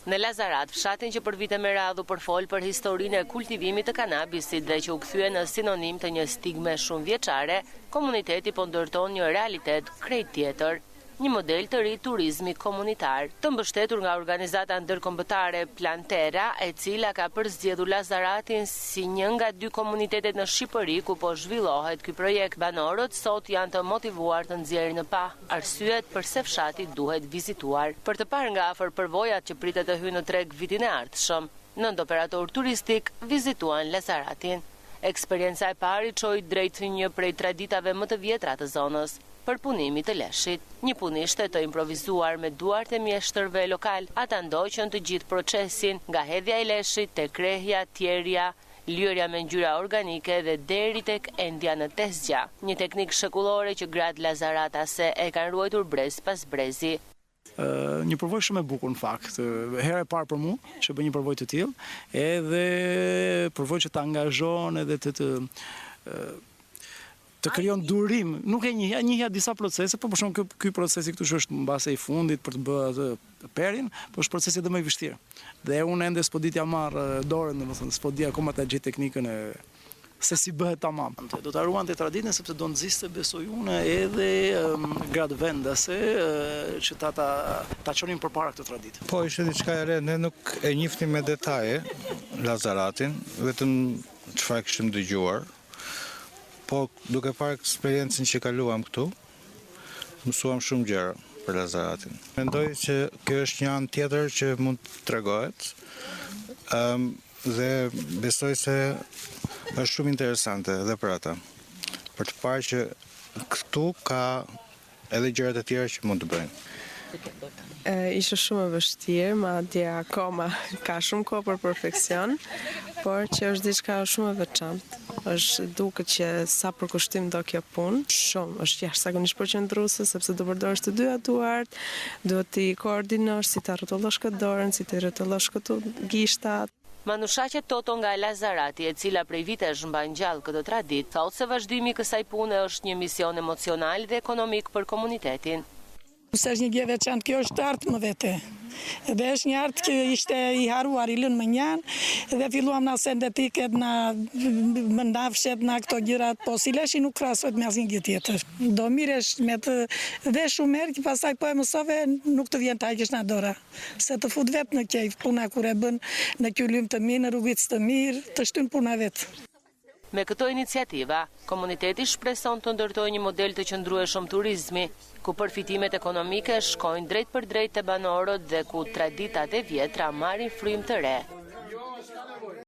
Në Lazarat, fshatin që për vite me radhë u përfol për historinë e kultivimit të kanabisit dhe që u kthye në sinonim të një stigme shumë vjeçare, komuniteti po ndërton një realitet krejt tjetër. Një model të ri turizmi komunitar, të mbështetur nga organizata ndërkombëtare Plantera, e cila ka përzgjedhur Lazaratin si një nga 2 komunitetet në Shqipëri ku po zhvillohet ky projekt. Banorët sot janë të motivuar të nxjerrin në pa arsyet pse fshati duhet vizituar. Për të parë nga afër përvojat që pritet të hyjnë në treg vitin e ardhshëm, 9 operator turistik vizituan Lazaratin. Eksperienca e parë i çoi drejt një prej traditave më të vjetra të zonës, për punimit të leshit. Një punishte të improvizuar me duart e mjeshtërve lokal, ata ndoqën të gjithë procesin, nga hedhja e leshit, te krehja, tjerja, lyerja me ngjyra organike dhe deri tek endja në tezgja. Një teknik shekullore që gratë Lazaratase e kanë ruajtur brez pas brezi. Një përvojë shumë e bukur në fakt. Herë e parë për mua që bëj një përvojë të tillë, edhe përvojë që të angazhon edhe të krijon durim. Nuk e njihja disa procese, por për shkak ky procesi këtu që është mbase i fundit për të bërë atë perin, por është procesi edhe më i vështirë. Dhe unë ende s'po di t'ja marr dorën, domethënë s'po di akoma ta gjej teknikën e se si bëhet tamam. Do ta ruante traditën sepse do nxiste, besoj unë, edhe gratë vendase që ta çonin përpara këtë traditë. Po, ishte diçka e re, ne nuk e njihnim me detaje Lazaratin, vetëm çfarë kishim dëgjuar. Po, duke parë eksperiencën që kaluam këtu, mësuam shumë gjëra për Lazaratin. Mendoj që kjo është një anë tjetër që mund të tregohet, dhe besoj se është shumë interesante edhe për ata. Për të parë që këtu ka edhe gjërat e tjera që mund të bëjnë. Ishte shumë e vështirë, madje akoma ka shumë kohë për perfeksion, por që është diçka shumë e veçantë. Është duket që sa përkushtim do kjo punë, shumë është jashtëzakonisht përqendruese sepse do përdorësh të dyja duart, duhet të koordinosh si ta rrotullosh këtë dorën, si të rrotullosh këtu gishtat. Manushaqe Toto nga Lazarati, e cila prej vitesh mban gjallë këtë traditë, thotë se vazhdimi i kësaj pune është një mision emocional dhe ekonomik për komunitetin. Se është një gjë veçantë, kjo është artë më vete. Dhe është një artë që ishte i haruar, i lënë më njanë, dhe filluam na sendetiket, na mëndafshet, na këto gjërat, po si leshi nuk krahasohet me asnjë gjë tjetër. Do miresh me të dhe shumë herë, që pastaj po e mësove, nuk të vjen të haqësh nga dora. Se të fut vetë në qejf, puna kur e bën në qyllym të mirë, në rrugicë të mirë, të shtyn puna vetë. Me këto iniciativa, komuniteti shpreson të ndërtojë një model të qëndrueshëm turizmi, ku përfitimet ekonomike shkojnë drejt për drejt te banorët dhe ku traditat e vjetra marrin frymë të re.